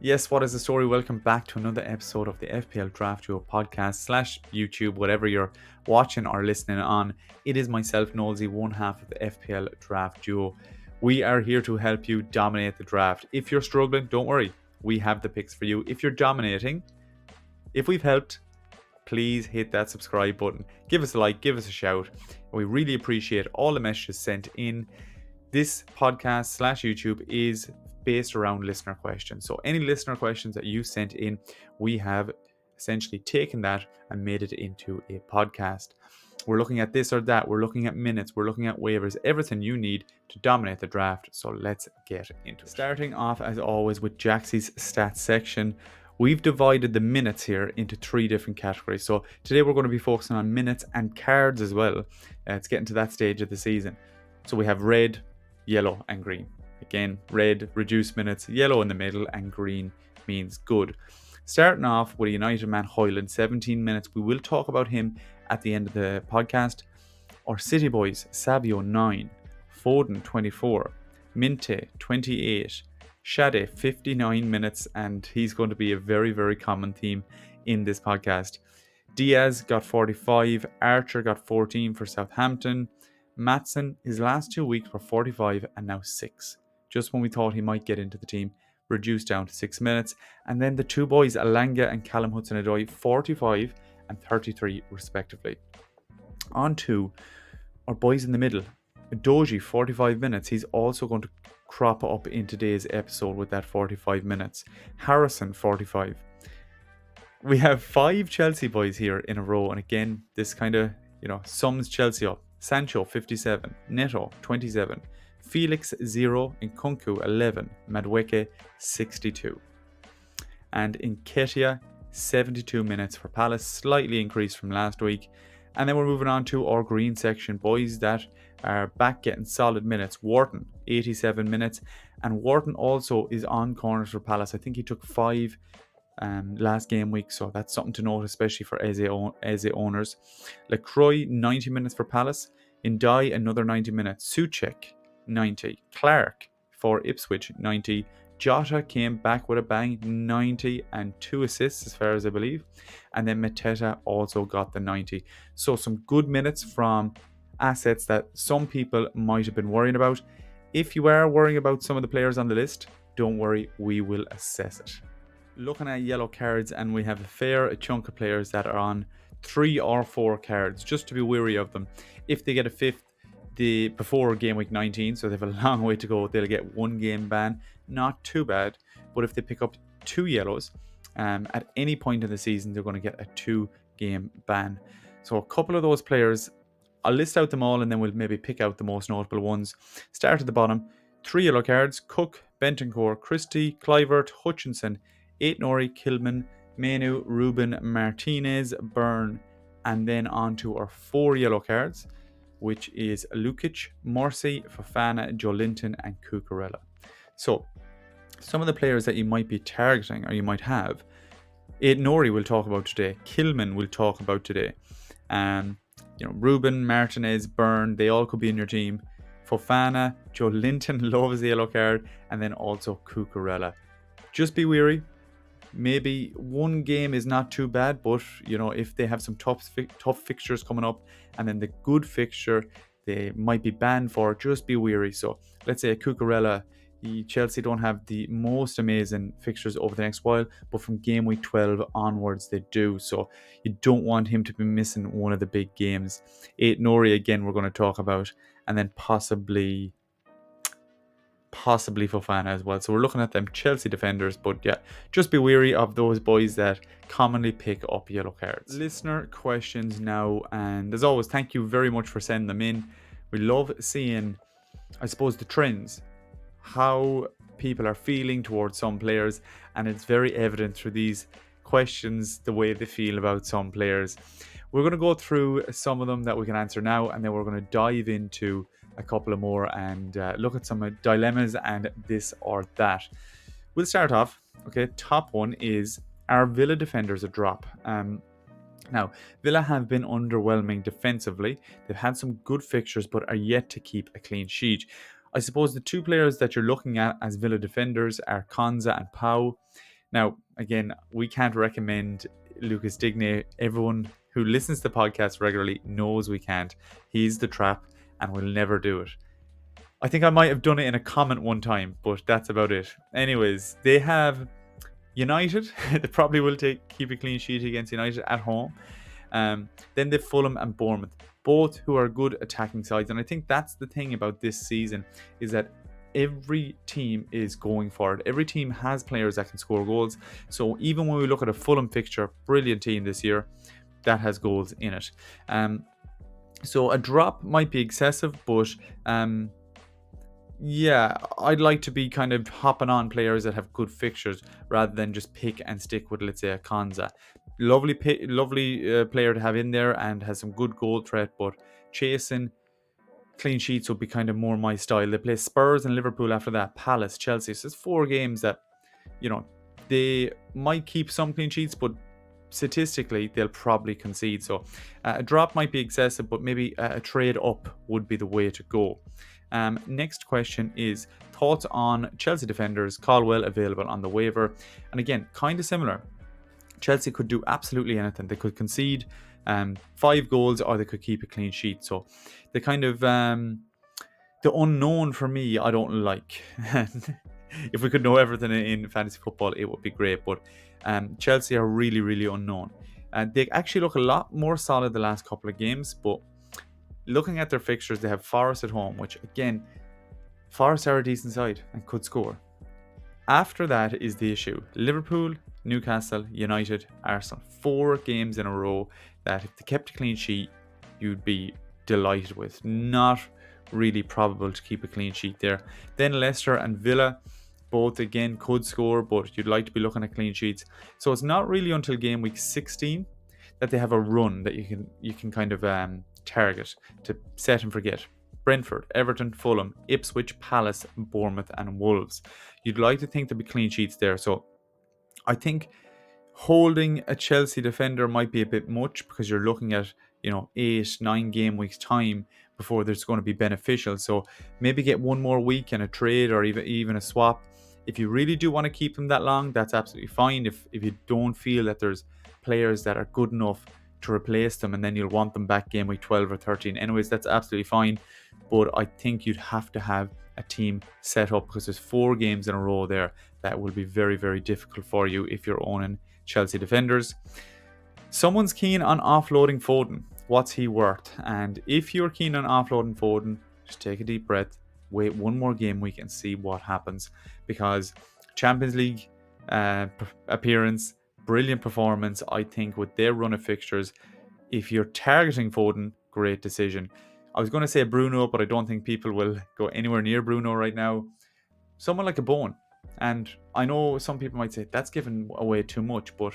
Yes, what is the story? Welcome back to another episode of the FPL Draft Mode podcast / YouTube, whatever you're watching or listening on. It is myself, Nolezy, one half of the FPL Draft Duo. We are here to help you dominate the draft. If you're struggling, don't worry. We have the picks for you. If you're dominating, if we've helped, please hit that subscribe button. Give us a like, give us a shout. We really appreciate all the messages sent in. This podcast / YouTube is based around listener questions. So any listener questions that you sent in, we have essentially taken that and made it into a podcast. We're looking at this or that. We're looking at minutes. We're looking at waivers. Everything you need to dominate the draft. So let's get into it. Starting off, as always, with Jacksies stats section. We've divided the minutes here into 3 different categories. So today we're going to be focusing on minutes and cards as well. It's getting to that stage of the season. So we have red, yellow and green. Again, red, reduced minutes, yellow in the middle, and green means good. Starting off with a United man, Hoyland, 17 minutes. We will talk about him at the end of the podcast. Our City boys, Savio, 9. Foden, 24. Minte, 28. Shade, 59 minutes, and he's going to be a very, very common theme in this podcast. Diaz got 45. Archer got 14 for Southampton. Matson, his last 2 weeks were 45 and now 6. Just when we thought he might get into the team, reduced down to 6 minutes. And then the two boys, Alanga and Callum Hudson-Odoi, 45 and 33 respectively. On to our boys in the middle. Doji, 45 minutes. He's also going to crop up in today's episode with that 45 minutes. Harrison, 45. We have 5 Chelsea boys here in a row. And again, this kind of, sums Chelsea up. Sancho, 57. Neto, 27. Felix, 0. Nkunku, 11. Madueke, 62. And Nketiah, 72 minutes for Palace, slightly increased from last week. And then we're moving on to our green section, boys that are back getting solid minutes. Wharton, 87 minutes. And Wharton also is on corners for Palace. I think he took 5 last game week, so that's something to note, especially for Eze owners. Lacroix, 90 minutes for Palace. Indai, another 90 minutes. Suchek, 90. Clark for Ipswich, 90. Jota came back with a bang, 90 and 2 assists as far as I believe. And then Mateta also got the 90. So some good minutes from assets that some people might have been worrying about. If you are worrying about some of the players on the list, don't worry, we will assess it. Looking at yellow cards, and we have a fair chunk of players that are on 3 or 4 cards, just to be wary of them. If they get a 5th before game week 19, so they have a long way to go, they'll get 1 game ban. Not too bad, but if they pick up 2 yellows at any point in the season, they're going to get a 2 game ban. So a couple of those players, I'll list out them all and then we'll maybe pick out the most notable ones. Start at the bottom. 3 yellow cards: Cook, Bentancur, Christie, Clivert, Hutchinson, Aitnori, Kilman, Menu, Ruben, Martinez, Byrne. And then on to our 4 yellow cards, which is Lukic, Morsi, Fofana, Joelinton, and Cucurella. So some of the players that you might be targeting or you might have, Aitnori we'll talk about today. Kilman we'll talk about today. Ruben, Martinez, Byrne, they all could be in your team. Fofana, Joelinton, loves the yellow card, and then also Cucurella. Just be wary. Maybe 1 game is not too bad, but if they have some tough fixtures coming up, and then the good fixture they might be banned for, just be wary. So let's say Cucurella, Chelsea don't have the most amazing fixtures over the next while, but from game week 12 onwards they do. So you don't want him to be missing one of the big games. Aitnori again we're going to talk about, and then possibly Fofana as well. So we're looking at them Chelsea defenders, but yeah, just be wary of those boys that commonly pick up yellow cards. Listener questions now, and as always, thank you very much for sending them in. We love seeing, I suppose, the trends, how people are feeling towards some players, and it's very evident through these questions the way they feel about some players. We're going to go through some of them that we can answer now, and then we're going to dive into a couple of more and look at some dilemmas and this or that. We'll start off. Okay, top one is, are Villa defenders a drop? Now, Villa have been underwhelming defensively. They've had some good fixtures but are yet to keep a clean sheet. I suppose the 2 players that you're looking at as Villa defenders are Konza and Pau. Now, again, we can't recommend Lucas Digne. Everyone who listens to the podcast regularly knows we can't. He's the trap and we'll never do it. I think I might have done it in a comment one time, but that's about it. Anyways, they have United. They probably will keep a clean sheet against United at home. Then they've Fulham and Bournemouth, both who are good attacking sides. And I think that's the thing about this season, is that every team is going for it. Every team has players that can score goals. So even when we look at a Fulham fixture, brilliant team this year, that has goals in it. So a drop might be excessive, but yeah, I'd like to be kind of hopping on players that have good fixtures rather than just pick and stick with, let's say, a Konza. Lovely player to have in there and has some good goal threat, but chasing clean sheets would be kind of more my style. They play Spurs and Liverpool after that, Palace, Chelsea. So it's 4 games that, they might keep some clean sheets, but statistically they'll probably concede. So a drop might be excessive, but maybe a trade up would be the way to go. Next question is thoughts on Chelsea defenders. Colwell available on the waiver, and again, kind of similar. Chelsea could do absolutely anything. They could concede 5 goals, or they could keep a clean sheet. So the kind of the unknown for me, I don't like. If we could know everything in fantasy football, it would be great. But Chelsea are really, really unknown. They actually look a lot more solid the last couple of games, but looking at their fixtures, they have Forest at home, which again, Forest are a decent side and could score. After that is the issue. Liverpool, Newcastle, United, Arsenal. 4 games in a row that if they kept a clean sheet, you'd be delighted with. Not really probable to keep a clean sheet there. Then Leicester and Villa, both again could score, but you'd like to be looking at clean sheets. So it's not really until game week 16 that they have a run that you can kind of target to set and forget. Brentford, Everton, Fulham, Ipswich, Palace, Bournemouth and Wolves. You'd like to think there'd be clean sheets there. So I think holding a Chelsea defender might be a bit much, because you're looking at 8-9 game weeks time before there's going to be beneficial. So maybe get one more week in a trade or even a swap. If you really do want to keep them that long, that's absolutely fine. If you don't feel that there's players that are good enough to replace them, and then you'll want them back game week 12 or 13 anyways, that's absolutely fine. But I think you'd have to have a team set up, because there's 4 games in a row there that will be very, very difficult for you if you're owning Chelsea defenders. Someone's keen on offloading Foden. What's he worth? And if you're keen on offloading Foden, just take a deep breath, wait one more game week and see what happens, because Champions League appearance, brilliant performance, I think, with their run of fixtures. If you're targeting Foden, great decision. I was going to say Bruno, but I don't think people will go anywhere near Bruno right now. Someone like a Bone. And I know some people might say that's giving away too much, but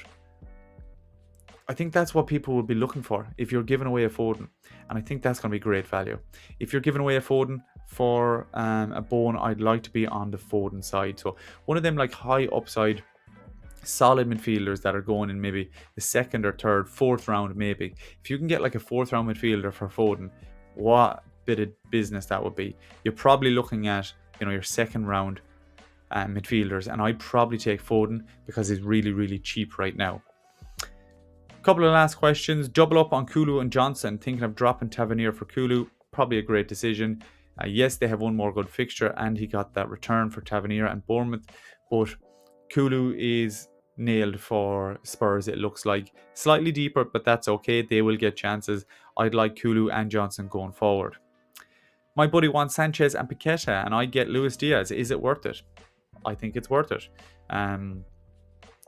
I think that's what people will be looking for if you're giving away a Foden. And I think that's going to be great value. If you're giving away a Foden for a Bone, I'd like to be on the Foden side. So one of them like high upside, solid midfielders that are going in maybe the 2nd or 3rd, 4th round maybe. If you can get like a 4th round midfielder for Foden, what bit of business that would be. You're probably looking at your 2nd round midfielders, and I'd probably take Foden because he's really, really cheap right now. Couple of last questions. Double up on Kulu and Johnson. Thinking of dropping Tavernier for Kulu. Probably a great decision. Yes, they have one more good fixture, and he got that return for Tavernier and Bournemouth, but Kulu is nailed for Spurs, it looks like. Slightly deeper, but that's okay. They will get chances. I'd like Kulu and Johnson going forward. My buddy wants Sanchez and Paqueta, and I get Luis Diaz. Is it worth it? I think it's worth it.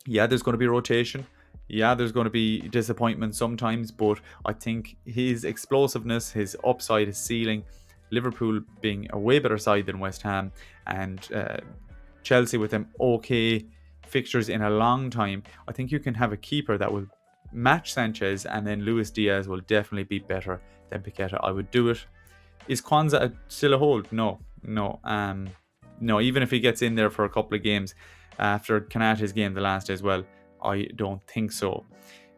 Yeah, there's going to be rotation. Yeah, there's going to be disappointment sometimes, but I think his explosiveness, his upside, his ceiling, Liverpool being a way better side than West Ham, and Chelsea with them okay fixtures in a long time, I think you can have a keeper that will match Sanchez, and then Luis Diaz will definitely be better than Paqueta. I would do it. Is Kwanzaa still a hold? No. No, even if he gets in there for a couple of games after Kanate's game the last day as well, I don't think so.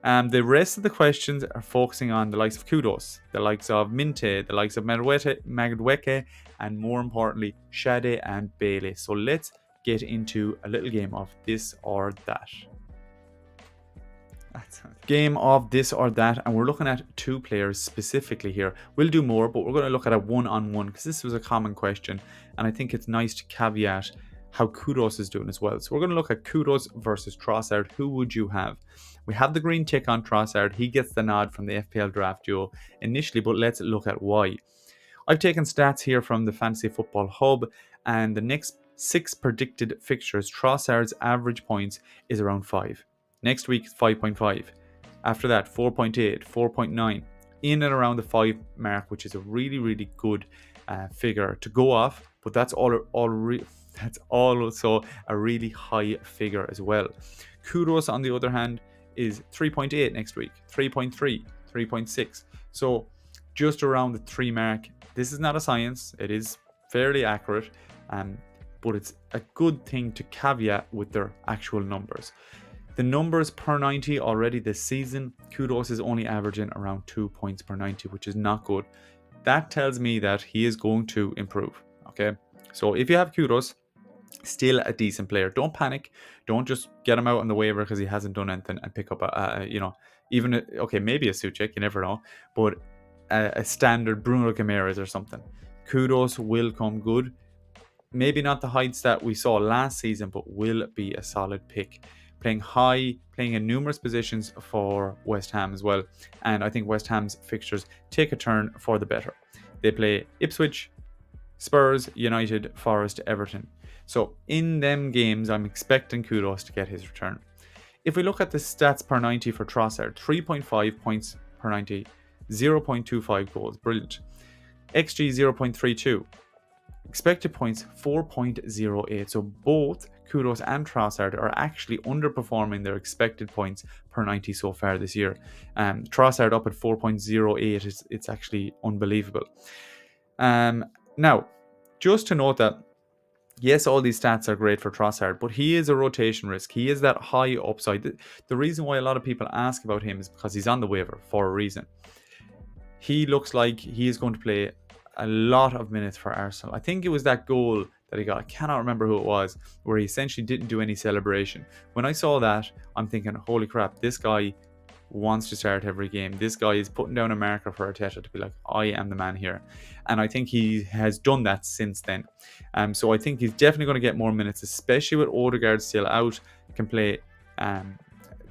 The rest of the questions are focusing on the likes of Kudus, the likes of Minte, the likes of Madueke, and more importantly, Shade and Bailey. So let's get into a little game of this or that. Game of this or that, and we're looking at 2 players specifically here. We'll do more, but we're going to look at a one-on-one because this was a common question, and I think it's nice to caveat how Kudus is doing as well. So we're going to look at Kudus versus Trossard. Who would you have? We have the green tick on Trossard. He gets the nod from the FPL Draft Duo initially, but let's look at why. I've taken stats here from the Fantasy Football Hub, and the next 6 predicted fixtures, Trossard's average points is around 5. Next week, 5.5. After that, 4.8, 4.9. In and around the 5 mark, which is a really, really good figure to go off. But that's that's also a really high figure as well. Kudus, on the other hand, is 3.8 next week, 3.3, 3.6. So just around the 3 mark. This is not a science. It is fairly accurate, but it's a good thing to caveat with their actual numbers. The numbers per 90 already this season, Kudus is only averaging around 2 points per 90, which is not good. That tells me that he is going to improve. Okay, so if you have Kudus, still a decent player. Don't panic. Don't just get him out on the waiver because he hasn't done anything and pick up maybe a Souček, you never know, but a standard Bruno Guimaraes or something. Kudus will come good. Maybe not the heights that we saw last season, but will be a solid pick. Playing high, playing in numerous positions for West Ham as well. And I think West Ham's fixtures take a turn for the better. They play Ipswich, Spurs, United, Forest, Everton. So in them games, I'm expecting Kudus to get his return. If we look at the stats per 90 for Trossard, 3.5 points per 90, 0.25 goals. Brilliant. XG 0.32. Expected points 4.08. So both Kudus and Trossard are actually underperforming their expected points per 90 so far this year. Trossard up at 4.08. It's actually unbelievable. Now, just to note that, yes, all these stats are great for Trossard, but he is a rotation risk. He is that high upside. The reason why a lot of people ask about him is because he's on the waiver for a reason. He looks like he is going to play a lot of minutes for Arsenal. I think it was that goal that he got. I cannot remember who it was, where he essentially didn't do any celebration. When I saw that, I'm thinking, holy crap, this guy wants to start every game. This guy is putting down a marker for Arteta to be like, I am the man here. And I think he has done that since then. So I think he's definitely going to get more minutes, especially with Odegaard still out. He can play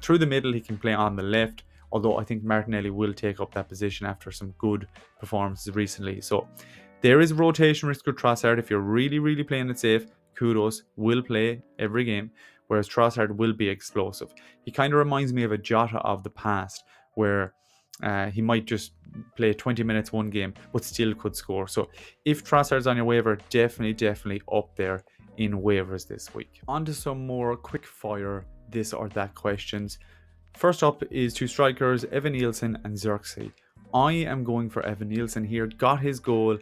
through the middle, he can play on the left. Although I think Martinelli will take up that position after some good performances recently. So there is rotation risk with Trossard. If you're really, really playing it safe, Kudus will play every game, whereas Trossard will be explosive. He kind of reminds me of a Jota of the past, where he might just play 20 minutes one game, but still could score. So if Trossard's on your waiver, definitely up there in waivers this week. On to some more quick fire this or that questions. First up is 2 strikers, Evan Nielsen and Xerxes. I am going for Evan Nielsen here. Got his goal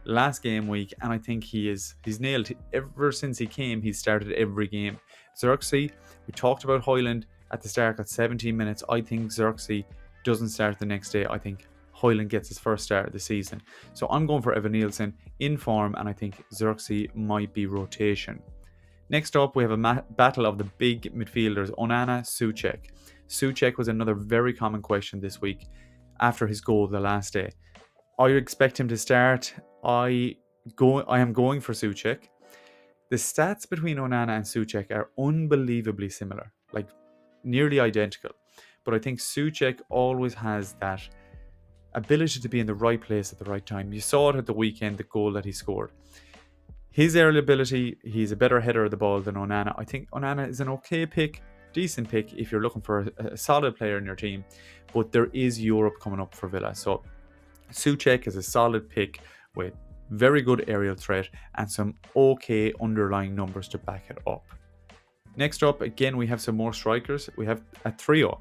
last game week, and I think he's nailed. Ever since he came, he's started every game. Xerxes, we talked about Højlund at the start, got 17 minutes. I think Xerxes doesn't start the next day. I think Højlund gets his first start of the season. So I'm going for Evan Nielsen in form, and I think Xerxes might be rotation. Next up, we have a battle of the big midfielders, Onana, Souček. Souček was another very common question this week after his goal the last day. I expect him to start. I am going for Souček. The stats between Onana and Souček are unbelievably similar, like nearly identical. But I think Souček always has that ability to be in the right place at the right time. You saw it at the weekend, the goal that he scored. His early ability, he's a better header of the ball than Onana. I think Onana is an okay pick, decent pick if you're looking for a solid player in your team, but there is Europe coming up for Villa. So Souček is a solid pick with very good aerial threat and some okay underlying numbers to back it up. Next up, again, we have some more strikers. We have a trio,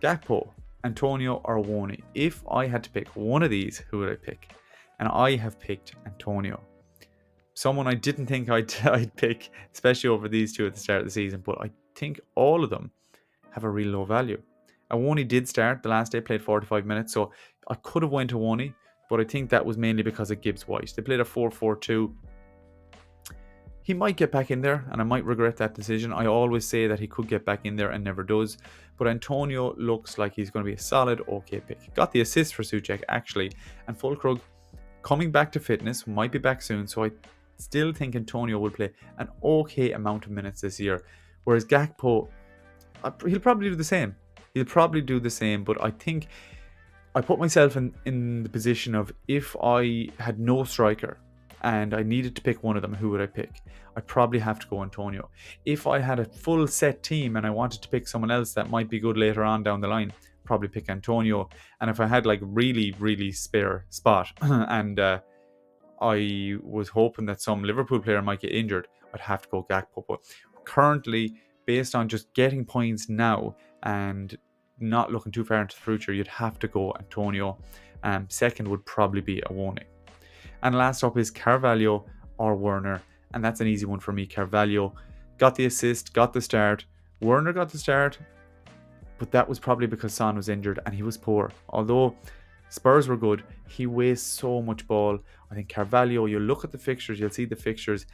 Gakpo, Antonio or Awoni. If I had to pick one of these, who would I pick? And I have picked Antonio. Someone I didn't think I'd pick, especially over these two at the start of the season, but I think all of them have a real low value. Awoni did start the last day, played 45 minutes, so I could have went to Awoni, but I think that was mainly because of Gibbs White. They played a 4-4-2. He might get back in there, and I might regret that decision. I always say that he could get back in there and never does. But Antonio looks like he's going to be a solid, okay pick. Got the assist for Souček, actually. And Fulkrug, coming back to fitness, might be back soon. So I still think Antonio will play an okay amount of minutes this year. Whereas Gakpo, he'll probably do the same. But I think I put myself in the position of, if I had no striker and I needed to pick one of them, who would I pick? I'd probably have to go Antonio. If I had a full set team and I wanted to pick someone else that might be good later on down the line, probably pick Antonio. And if I had like really spare spot and I was hoping that some Liverpool player might get injured, I'd have to go Gakpo. But currently, based on just getting points now and not looking too far into the future, you'd have to go Antonio. Second would probably be Awoni. And last up is Carvalho or Werner. And that's an easy one for me. Carvalho got the assist, got the start. Werner got the start, but that was probably because Son was injured and he was poor. Although Spurs were good, he wastes so much ball. I think Carvalho, you look at the fixtures, you'll see the fixtures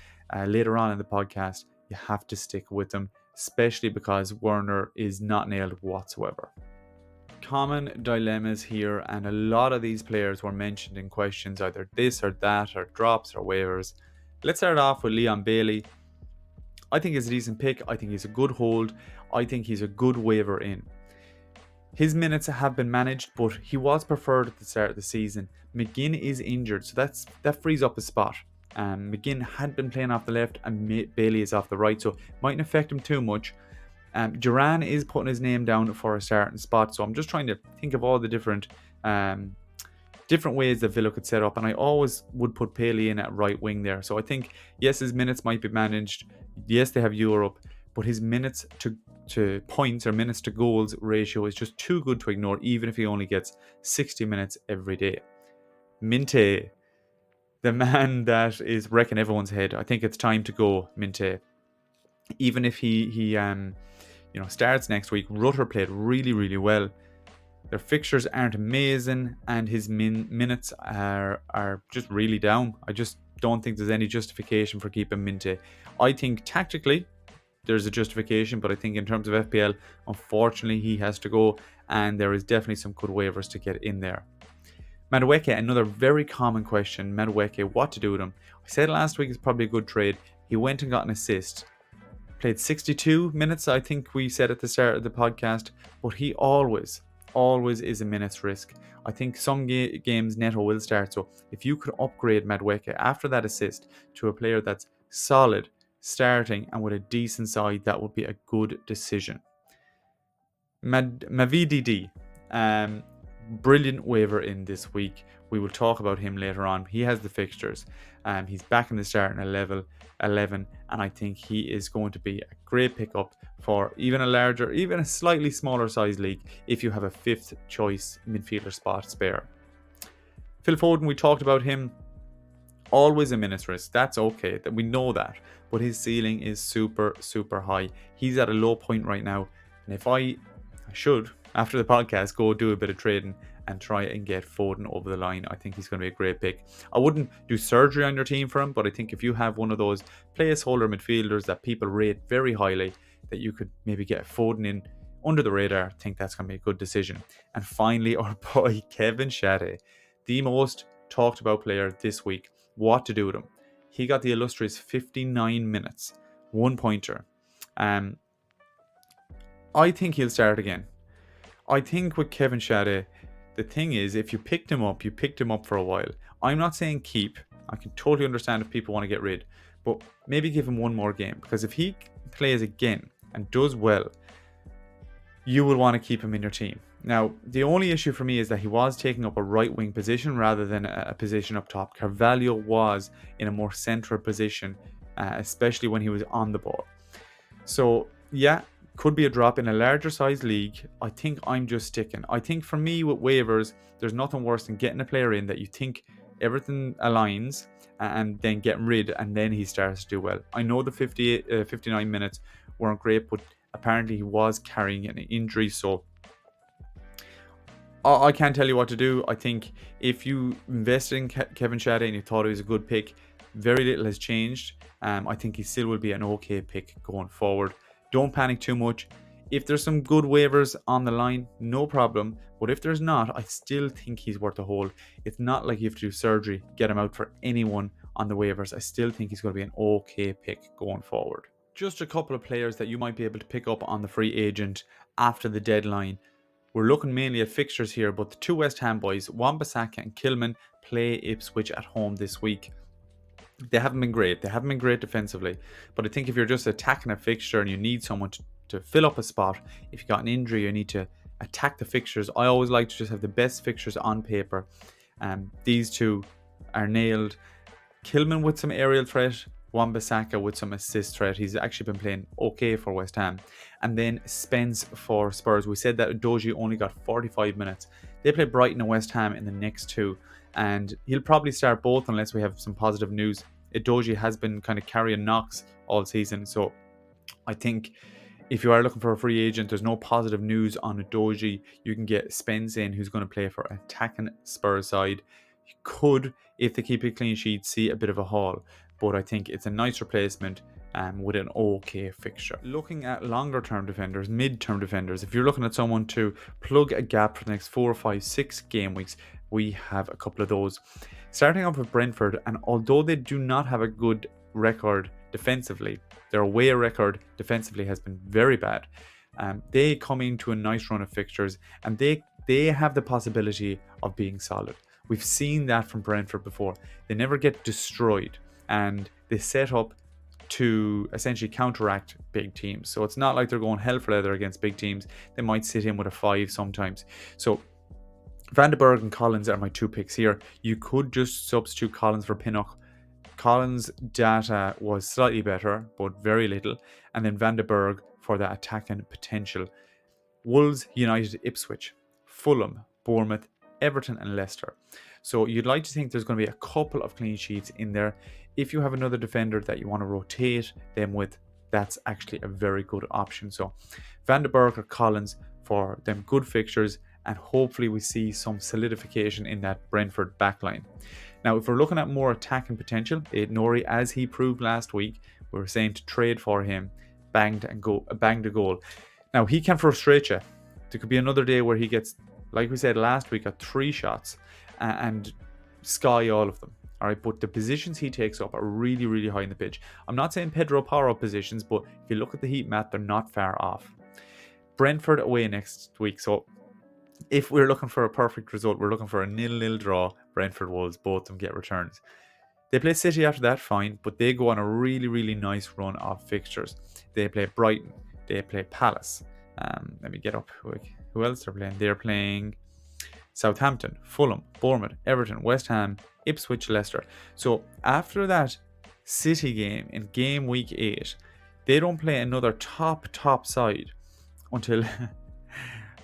later on in the podcast. You have to stick with them, especially because Werner is not nailed whatsoever. Common dilemmas here, and a lot of these players were mentioned in questions, either this or that, or drops or waivers. Let's start off with Leon Bailey. I think he's a decent pick. I think he's a good hold. I think he's a good waiver in. His minutes have been managed, but he was preferred at the start of the season. McGinn is injured, so that frees up a spot. McGinn had been playing off the left and Bailey is off the right, so it mightn't affect him too much. Duran is putting his name down for a starting spot, so I'm just trying to think of all the different ways that Villa could set up, and I always would put Bailey in at right wing there. So I think, yes, his minutes might be managed. Yes, they have Europe, but his minutes to points or minutes to goals ratio is just too good to ignore, even if he only gets 60 minutes every day. Minte, the man that is wrecking everyone's head. I think it's time to go Minte. Even if he starts next week, Rutter played really well. Their fixtures aren't amazing, and his minutes are just really down. I just don't think there's any justification for keeping Minte. I think tactically there's a justification, but I think in terms of FPL, unfortunately, he has to go, and there is definitely some good waivers to get in there. Madueke, another very common question. Madueke, what to do with him? I said last week is probably a good trade. He went and got an assist. Played 62 minutes, I think we said at the start of the podcast, but he always is a minute's risk. I think some games Neto will start, so if you could upgrade Madueke after that assist to a player that's solid, starting and with a decent side, that would be a good decision. Mavididi, brilliant waiver in this week. We will talk about him later on. He has the fixtures. He's back in the starting 11, and I think he is going to be a great pickup for even a slightly smaller size league if you have a fifth choice midfielder spot spare. Phil Foden, we talked about him. Always a minutes risk. That's okay. We know that. But his ceiling is super high. He's at a low point right now. And if I should, after the podcast, go do a bit of trading and try and get Foden over the line, I think he's going to be a great pick. I wouldn't do surgery on your team for him, but I think if you have one of those placeholder midfielders that people rate very highly, that you could maybe get Foden in under the radar, I think that's going to be a good decision. And finally, our boy Kevin Shade, the most talked about player this week. What to do with him? He got the illustrious 59 minutes, 1 pointer. I think he'll start again. I think with Kevin Shade, the thing is, if you picked him up for a while. I'm not saying keep. I can totally understand if people want to get rid, but maybe give him one more game, because if he plays again and does well, you will want to keep him in your team. Now, the only issue for me is that he was taking up a right wing position rather than a position up top. Carvalho was in a more central position, especially when he was on the ball. So, yeah, could be a drop in a larger size league. I think I'm just sticking. I think for me with waivers, there's nothing worse than getting a player in that you think everything aligns and then getting rid, and then he starts to do well. I know the 59 minutes weren't great, but apparently he was carrying an injury, so I can't tell you what to do. I think if you invested in Kevin Shade and you thought he was a good pick, Very little has changed. I think he still will be an okay pick going forward. Don't panic too much. If there's some good waivers on the line, no problem. But if there's not, I still think he's worth a hold. It's not like you have to do surgery, get him out for anyone on the waivers. I still think he's going to be an okay pick going forward. Just a couple of players that you might be able to pick up on the free agent after the deadline. We're looking mainly at fixtures here, but the two West Ham boys, Wan-Bissaka and Kilman, play Ipswich at home this week. They haven't been great. They haven't been great defensively. But I think if you're just attacking a fixture and you need someone to fill up a spot, if you got an injury, you need to attack the fixtures. I always like to just have the best fixtures on paper. These two are nailed. Kilman with some aerial threat, Wan-Bissaka with some assist threat. He's actually been playing okay for West Ham. And then Spence for Spurs. We said that Udogie only got 45 minutes. They play Brighton and West Ham in the next two. And he'll probably start both unless we have some positive news. Udogie has been kind of carrying knocks all season. So I think if you are looking for a free agent, there's no positive news on Udogie. You can get Spence in, who's going to play for attacking Spurs side. You could, if they keep a clean sheet, see a bit of a haul. But I think it's a nice replacement with an okay fixture. Looking at longer term defenders, mid-term defenders, if you're looking at someone to plug a gap for the next 4, 5, 6 game weeks, we have a couple of those. Starting off with Brentford, and although they do not have a good record defensively, their away record defensively has been very bad. They come into a nice run of fixtures, and they have the possibility of being solid. We've seen that from Brentford before. They never get destroyed, and they set up to essentially counteract big teams. So it's not like they're going hell for leather against big teams. They might sit in with a 5 sometimes. So Van de Berg and Collins are my two picks here. You could just substitute Collins for Pinnock. Collins' data was slightly better, but very little. And then Van de Berg for the attacking potential. Wolves, United, Ipswich, Fulham, Bournemouth, Everton and Leicester. So you'd like to think there's going to be a couple of clean sheets in there. If you have another defender that you want to rotate them with, that's actually a very good option. So Van de Berg or Collins for them good fixtures, and hopefully we see some solidification in that Brentford backline. Now, if we're looking at more attacking potential, Nori, as he proved last week, we were saying to trade for him, banged a goal. Now, he can frustrate you. There could be another day where he gets, like we said last week, got 3 shots and sky all of them. All right, but the positions he takes up are really, really high in the pitch. I'm not saying Pedro Porro positions, but if you look at the heat map, they're not far off. Brentford away next week. So if we're looking for a perfect result, we're looking for a 0-0 draw. Brentford Wolves, both of them get returns. They play City after that, fine, but they go on a really, really nice run of fixtures. They play Brighton. They play Palace. Let me get up who else they're playing. They're playing Southampton, Fulham, Bournemouth, Everton, West Ham, Ipswich, Leicester. So after that City game in game week 8, they don't play another top side until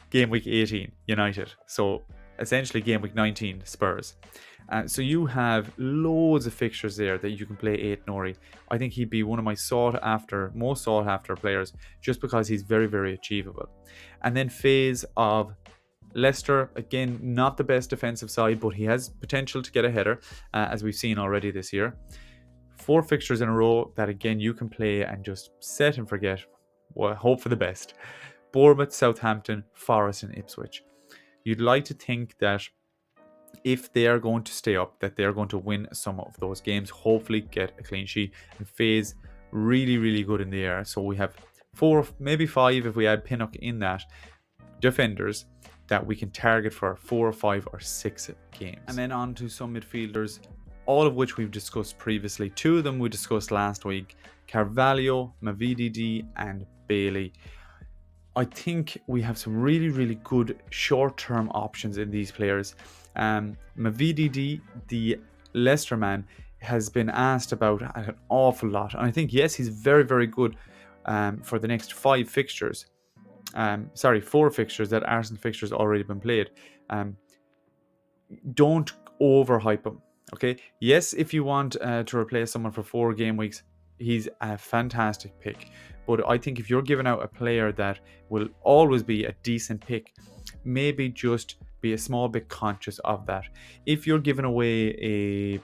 game week 18, United. So essentially game week 19, Spurs. So you have loads of fixtures there that you can play 8 Nori. I think he'd be one of my most sought after players just because he's very, very achievable. And then phase of Leicester, again, not the best defensive side, but he has potential to get a header, as we've seen already this year. 4 fixtures in a row that, again, you can play and just set and forget. Well, hope for the best. Bournemouth, Southampton, Forest and Ipswich. You'd like to think that if they are going to stay up, that they're going to win some of those games, hopefully get a clean sheet, and phase really, really good in the air. So we have 4, maybe 5 if we add Pinnock in that, defenders that we can target for 4, 5 or 6 games. And then on to some midfielders, all of which we've discussed previously. 2 of them we discussed last week, Carvalho, Mavididi and Bailey. I think we have some really, really good short-term options in these players. Mavididi, the Leicester man, has been asked about an awful lot. And I think, yes, he's very, very good for the next 5 fixtures. 4 fixtures that Arsenal fixtures already been played. Don't overhype him. Okay. Yes, if you want to replace someone for 4 game weeks, he's a fantastic pick. But I think if you're giving out a player that will always be a decent pick, maybe just be a small bit conscious of that. If you're giving away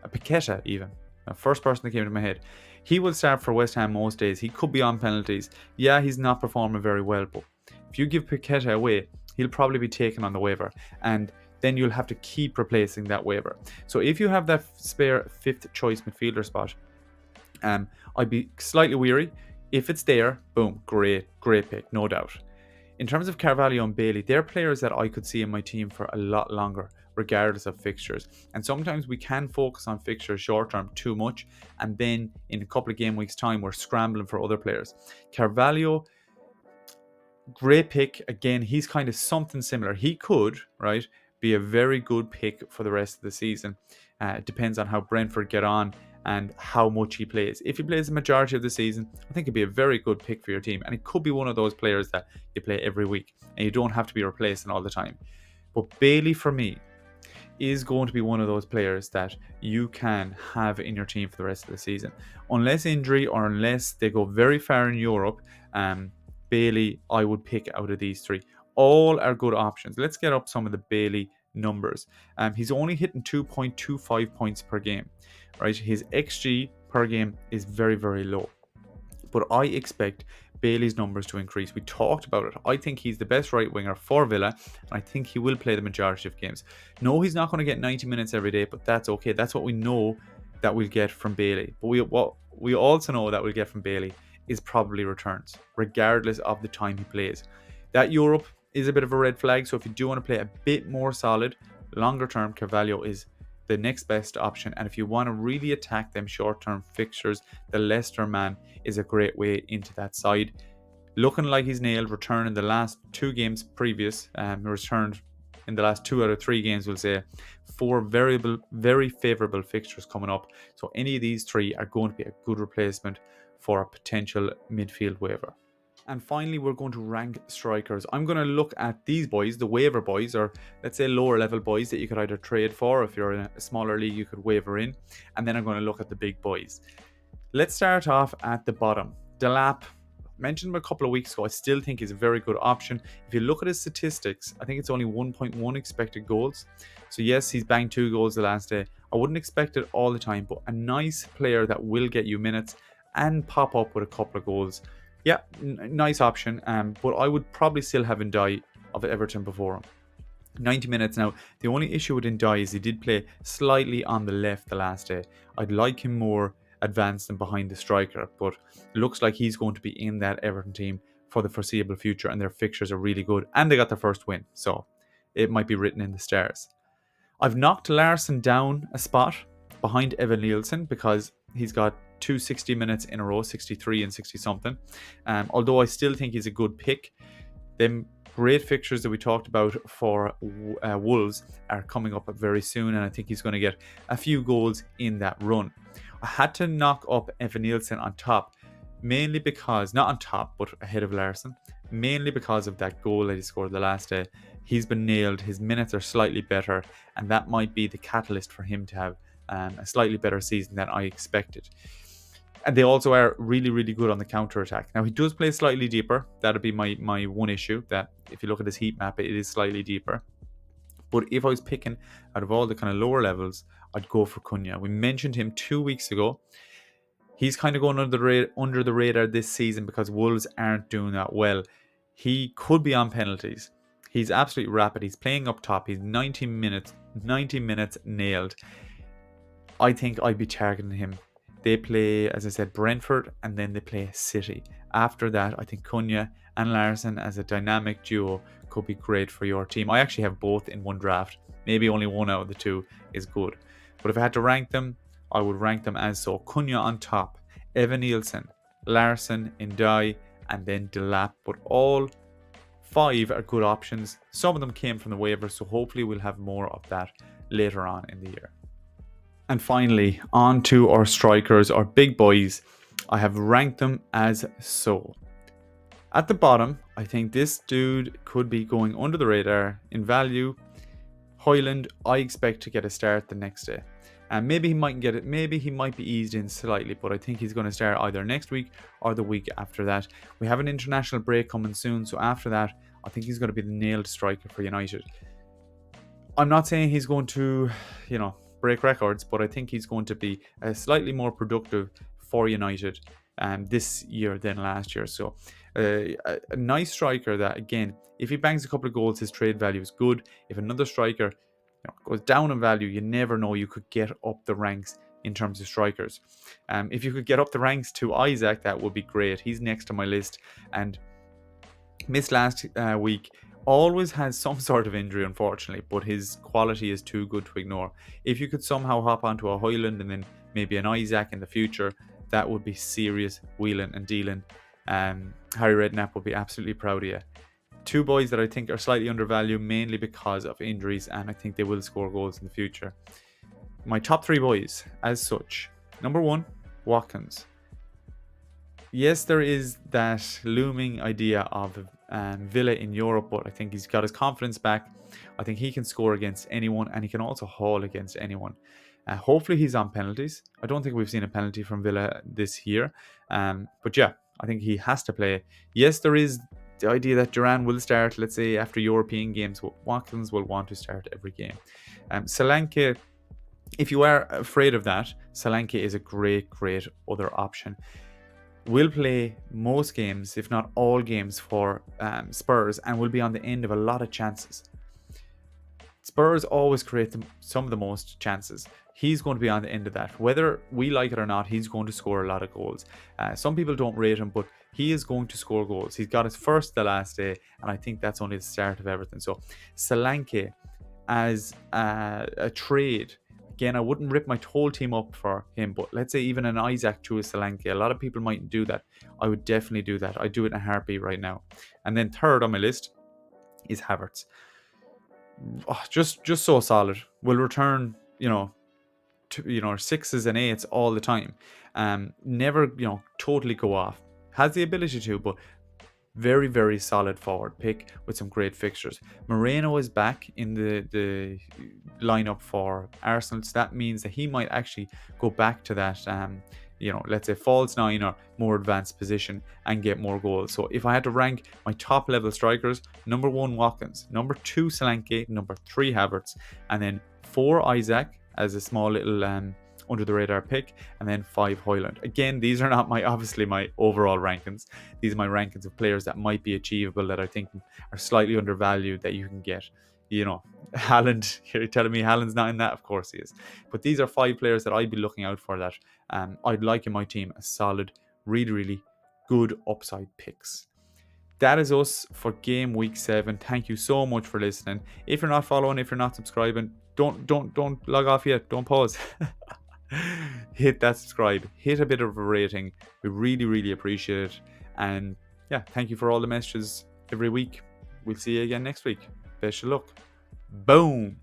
Paqueta even. The first person that came to my head. He will start for West Ham most days. He could be on penalties. Yeah, he's not performing very well, but if you give Paqueta away, he'll probably be taken on the waiver. And then you'll have to keep replacing that waiver. So if you have that spare 5th choice midfielder spot, I'd be slightly weary. If it's there, boom, great pick, no doubt. In terms of Carvalho and Bailey, they're players that I could see in my team for a lot longer, regardless of fixtures. And sometimes we can focus on fixtures short term too much, and then in a couple of game weeks' time, we're scrambling for other players. Carvalho, great pick. Again, he's kind of something similar. He could, right, be a very good pick for the rest of the season. It depends on how Brentford get on and how much he plays. If he plays the majority of the season, I think it'd be a very good pick for your team. And it could be one of those players that you play every week and you don't have to be replacing all the time. But Bailey, for me, is going to be one of those players that you can have in your team for the rest of the season. Unless injury or unless they go very far in Europe, Bailey, I would pick out of these 3. All are good options. Let's get up some of the Bailey numbers. He's only hitting 2.25 points per game, right? His XG per game is very, very low. But I expect Bailey's numbers to increase. We talked about it. I think he's the best right winger for Villa, and I think he will play the majority of games. No, he's not going to get 90 minutes every day, but that's okay. That's what we know that we'll get from Bailey. But what we also know that we'll get from Bailey is probably returns, regardless of the time he plays. That Europe is a bit of a red flag, so if you do want to play a bit more solid, longer term, Carvalho is the next best option. And if you want to really attack them short-term fixtures, the Leicester man is a great way into that side. Looking like he's nailed, return in the last 2 games previous, returned in the last 2 out of 3 games, we'll say. 4 very favourable fixtures coming up. So any of these 3 are going to be a good replacement for a potential midfield waiver. And finally, we're going to rank strikers. I'm going to look at these boys, the waiver boys, or let's say lower level boys that you could either trade for. If you're in a smaller league, you could waiver in. And then I'm going to look at the big boys. Let's start off at the bottom. Delap, mentioned him a couple of weeks ago. I still think he's a very good option. If you look at his statistics, I think it's only 1.1 expected goals. So yes, he's banged 2 goals the last day. I wouldn't expect it all the time, but a nice player that will get you minutes and pop up with a couple of goals. Yeah, nice option, but I would probably still have Ndai of Everton before him. 90 minutes now. The only issue with Ndai is he did play slightly on the left the last day. I'd like him more advanced and behind the striker, but it looks like he's going to be in that Everton team for the foreseeable future, and their fixtures are really good, and they got their first win, so it might be written in the stars. I've knocked Larsson down a spot behind Evan Nielsen because he's got 260 minutes in a row, 63 and 60 something. Although I still think he's a good pick. Them great fixtures that we talked about for Wolves are coming up very soon, and I think he's going to get a few goals in that run. I had to knock up Evan Nielsen on top, mainly because, not on top, but ahead of Larsson, mainly because of that goal that he scored the last day. He's been nailed, his minutes are slightly better, and that might be the catalyst for him to have a slightly better season than I expected. And they also are really, really good on the counter-attack. Now, he does play slightly deeper. That'll be my one issue, that if you look at his heat map, it is slightly deeper. But if I was picking out of all the kind of lower levels, I'd go for Cunha. We mentioned him 2 weeks ago. He's kind of going under the radar this season because Wolves aren't doing that well. He could be on penalties. He's absolutely rapid. He's playing up top. He's 90 minutes nailed. I think I'd be targeting him. They play, as I said, Brentford, and then they play City. After that, I think Cunha and Larsson as a dynamic duo could be great for your team. I actually have both in one draft. Maybe only one out of the 2 is good. But if I had to rank them, I would rank them as so. Cunha on top, Evan Nielsen, Larsson, Ndai, and then Delap. But all 5 are good options. Some of them came from the waiver, so hopefully we'll have more of that later on in the year. And finally, on to our strikers, our big boys. I have ranked them as so. At the bottom, I think this dude could be going under the radar in value. Højlund, I expect to get a start the next day. And maybe he might get it. Maybe he might be eased in slightly, but I think he's going to start either next week or the week after that. We have an international break coming soon, so after that, I think he's going to be the nailed striker for United. I'm not saying he's going to, break records, but I think he's going to be slightly more productive for United this year than last year. So a nice striker that, again, if he bangs a couple of goals, his trade value is good. If another striker goes down in value, you never know, you could get up the ranks in terms of strikers. If you could get up the ranks to Isaac, that would be great. He's next to my list and missed last week. Always has some sort of injury, unfortunately, but his quality is too good to ignore. If you could somehow hop onto a Højlund and then maybe an Isaac in the future, that would be serious wheeling and dealing. Harry Redknapp would be absolutely proud of you. Two boys that I think are slightly undervalued, mainly because of injuries, and I think they will score goals in the future. My top three boys, as such. Number 1, Watkins. Yes, there is that looming idea of Villa in Europe, but I think he's got his confidence back. I think he can score against anyone, and he can also haul against anyone. Hopefully he's on penalties. I don't think we've seen a penalty from Villa this year. But yeah, I think he has to play. Yes, there is the idea that Duran will start, let's say, after European games. Watkins will want to start every game. Solanke, if you are afraid of that, Solanke is a great other option. Will play most games, if not all games, for Spurs, and will be on the end of a lot of chances. Spurs always create some of the most chances. He's going to be on the end of that. Whether we like it or not, he's going to score a lot of goals. Some people don't rate him, but he is going to score goals. He's got his first the last day, and I think that's only the start of everything. So Solanke as a trade, again, I wouldn't rip my whole team up for him, but let's say even an Isaac to a Solanke. A lot of people mightn't do that. I would definitely do that. I'd do it in a heartbeat right now. And then third on my list is Havertz. Oh, just so solid. Will return, to, 6s and 8s all the time. Never, totally go off. Has the ability to, but very solid forward pick with some great fixtures. Moreno is back in the lineup for Arsenal, so that means that he might actually go back to that let's say false 9 or more advanced position and get more goals. So if I had to rank my top level strikers, number 1 Watkins, number 2 Solanke, number 3 Havertz, and then 4 Isaac as a small little under the radar pick, and then 5 Højlund. Again, these are not obviously my overall rankings. These are my rankings of players that might be achievable, that I think are slightly undervalued, that you can get. Haaland, you're telling me Haaland's not in that? Of course he is. But these are 5 players that I'd be looking out for that I'd like in my team as solid, really good upside picks. That is us for game week 7. Thank you so much for listening. If you're not following, if you're not subscribing, don't log off yet. Don't pause. Hit that subscribe. Hit a bit of a rating. We really appreciate it. And yeah, thank you for all the messages every week. We'll see you again next week. Best of luck. Boom.